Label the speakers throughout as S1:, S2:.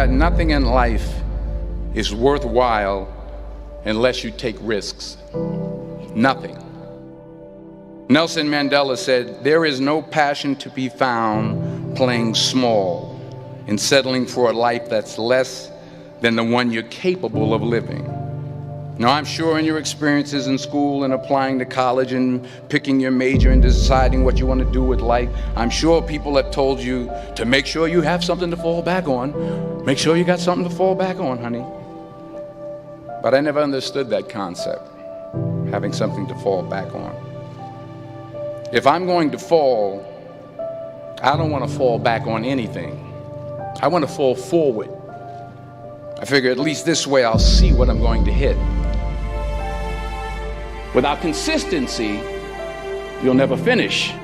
S1: that nothing in life is worthwhile unless you take risks. Nothing. Nelson Mandela said, "There is no passion to be found playing small and settling for a life that's less than the one you're capable of living." Now, I'm sure in your experiences in school and applying to college and picking your major and deciding what you want to do with life, I'm sure people have told you to make sure you have something to fall back on. Make sure you got something to fall back on, honey. But I never understood that concept, having something to fall back on. If I'm going to fall, I don't want to fall back on anything. I want to fall forward. I figure at least this way I'll see what I'm going to hit. Without consistency, you'll never finish.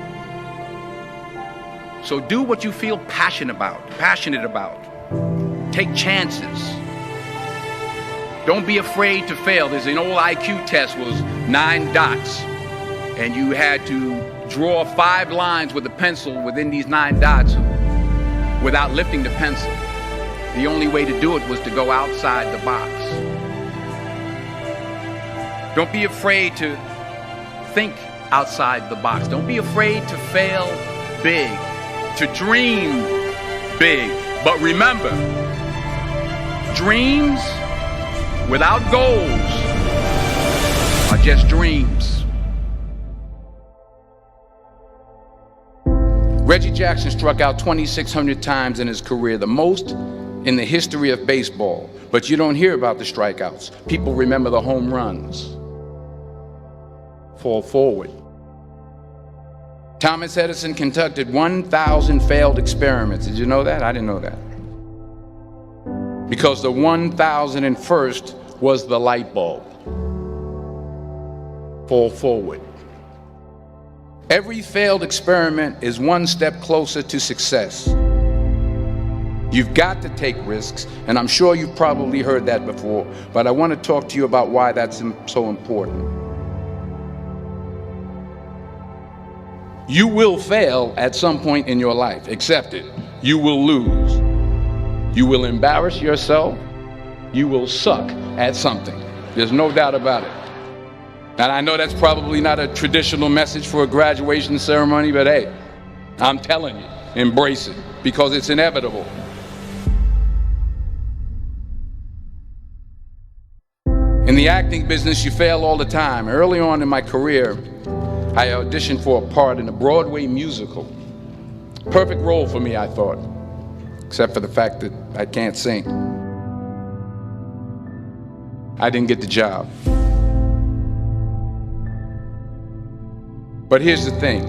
S1: So do what you feel passionate about. Take chances. Don't be afraid to fail. There's an old IQ test, was 9 dots, and you had to draw 5 lines with a pencil within these 9 dots without lifting the pencil. The only way to do it was to go outside the box. Don't be afraid to think outside the box. Don't be afraid to fail big, to dream big. But remember, dreams without goals are just dreams. Reggie Jackson struck out 2,600 times in his career, the most in the history of baseball. But you don't hear about the strikeouts. People remember the home runs. Fall forward. Thomas Edison conducted 1,000 failed experiments. Did you know that? I didn't know that. Because the 1,001st was the light bulb. Fall forward. Every failed experiment is one step closer to success. You've got to take risks, and I'm sure you've probably heard that before, but I want to talk to you about why that's so important. You will fail at some point in your life. Accept it. You will lose. You will embarrass yourself. You will suck at something. There's no doubt about it. And I know that's probably not a traditional message for a graduation ceremony, but hey, I'm telling you, embrace it, because it's inevitable. In the acting business, you fail all the time. Early on in my career, I auditioned for a part in a Broadway musical. Perfect role for me, I thought, except for the fact that I can't sing. I didn't get the job. But here's the thing.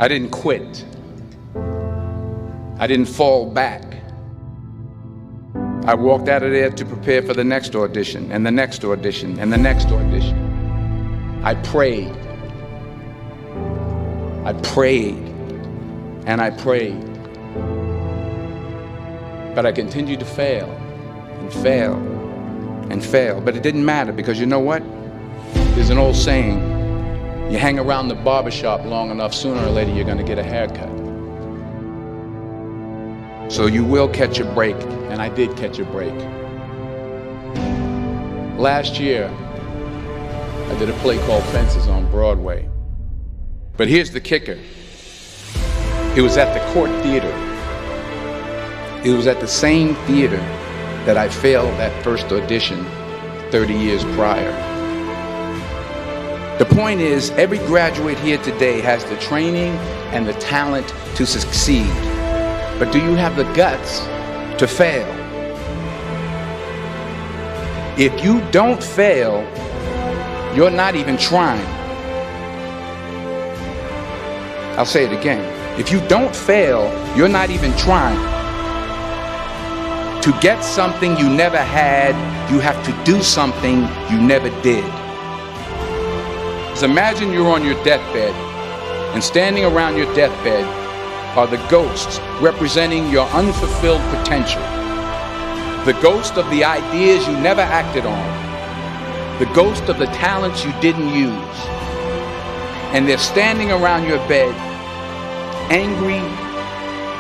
S1: I didn't quit. I didn't fall back. I walked out of there to prepare for the next audition, and the next audition, and the next audition. I prayed. I prayed. And I prayed. But I continued to fail and fail and fail. But it didn't matter, because you know what? There's an old saying, you hang around the barbershop long enough, sooner or later you're going to get a haircut. So you will catch a break, and I did catch a break. Last year, I did a play called Fences on Broadway. But here's the kicker. It was at the Court Theater. It was at the same theater that I failed that first audition 30 years prior. The point is, every graduate here today has the training and the talent to succeed. But do you have the guts to fail? If you don't fail, you're not even trying. I'll say it again. If you don't fail, you're not even trying. To get something you never had, you have to do something you never did. So imagine you're on your deathbed, and standing around your deathbed are the ghosts representing your unfulfilled potential. The ghost of the ideas you never acted on. The ghost of the talents you didn't use. And they're standing around your bed, angry,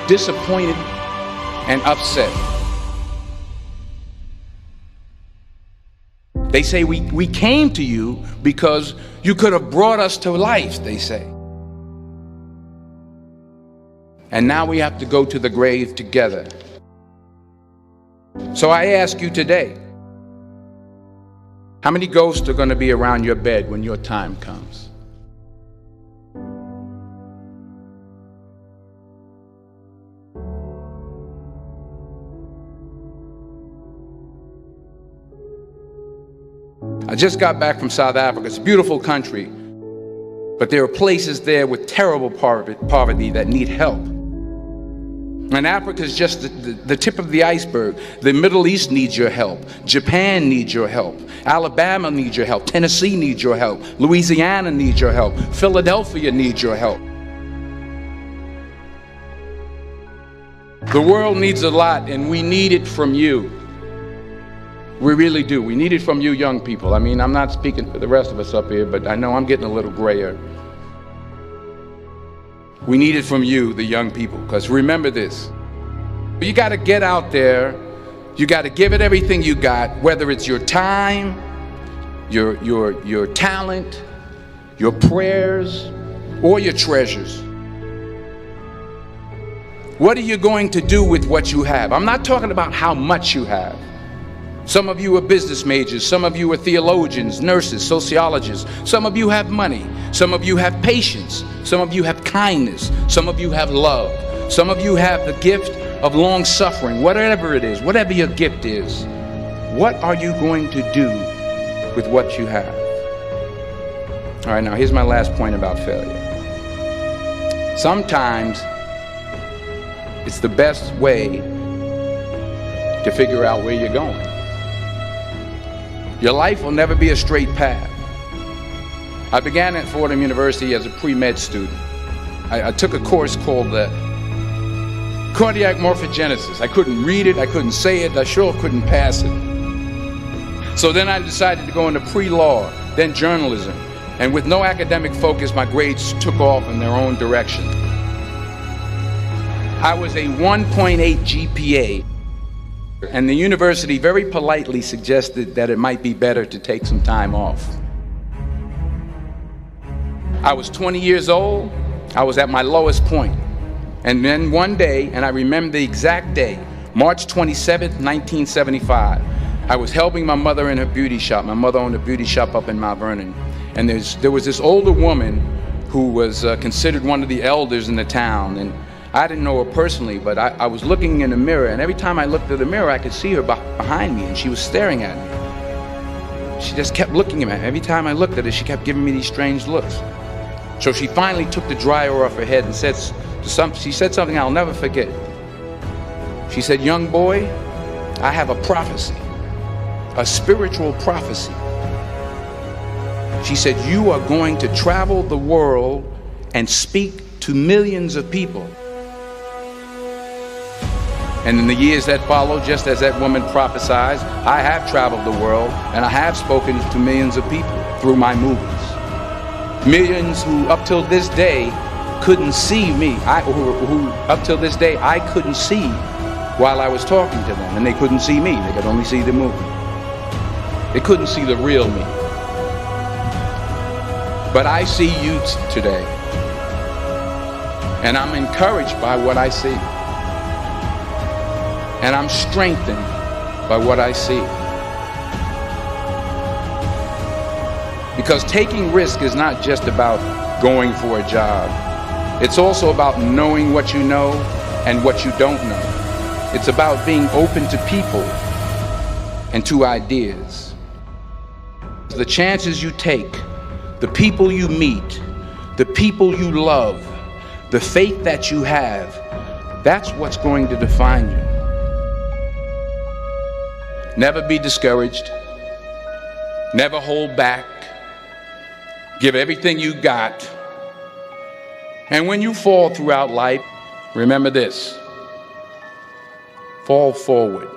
S1: disappointed, and upset. They say we came to you because you could have brought us to life, they say. And now we have to go to the grave together. So I ask you today, how many ghosts are going to be around your bed when your time comes? I just got back from South Africa. It's a beautiful country, but there are places there with terrible poverty that need help. And Africa is just the tip of the iceberg. The Middle East needs your help. Japan needs your help. Alabama needs your help. Tennessee needs your help. Louisiana needs your help. Philadelphia needs your help. The world needs a lot, and we need it from you. We really do. We need it from you young people. I mean, I'm not speaking for the rest of us up here, but I know I'm getting a little grayer. We need it from you, the young people, because remember this. You got to get out there. You got to give it everything you got, whether it's your time, your talent, your prayers, or your treasures. What are you going to do with what you have? I'm not talking about how much you have. Some of you are business majors, some of you are theologians, nurses, sociologists, some of you have money, some of you have patience, some of you have kindness, some of you have love, some of you have the gift of long suffering. Whatever it is, whatever your gift is, what are you going to do with what you have? All right, now here's my last point about failure. Sometimes it's the best way to figure out where you're going. Your life will never be a straight path. I began at Fordham University as a pre-med student. I took a course called cardiac morphogenesis. I couldn't read it, I couldn't say it, I sure couldn't pass it. So then I decided to go into pre-law, then journalism. And with no academic focus, my grades took off in their own direction. I was a 1.8 GPA. And the university very politely suggested that it might be better to take some time off. I was 20 years old. I was at my lowest point. And then one day, and I remember the exact day, March 27th, 1975, I was helping my mother in her beauty shop. My mother owned a beauty shop up in Mount Vernon. And there was this older woman who was considered one of the elders in the town. And I didn't know her personally, but I was looking in the mirror, and every time I looked at the mirror, I could see her behind me, and she was staring at me. She just kept looking at me. Every time I looked at her, she kept giving me these strange looks. So she finally took the dryer off her head and she said something I'll never forget. She said, "Young boy, I have a prophecy, a spiritual prophecy." She said, "You are going to travel the world and speak to millions of people." And in the years that followed, just as that woman prophesied, I have traveled the world and I have spoken to millions of people through my movies. Millions who up till this day couldn't see me, who up till this day I couldn't see while I was talking to them, and they couldn't see me, they could only see the movie. They couldn't see the real me. But I see you today, and I'm encouraged by what I see. And I'm strengthened by what I see. Because taking risk is not just about going for a job. It's also about knowing what you know and what you don't know. It's about being open to people and to ideas. The chances you take, the people you meet, the people you love, the faith that you have, that's what's going to define you. Never be discouraged. Never hold back. Give everything you got. And when you fall throughout life, remember this: fall forward.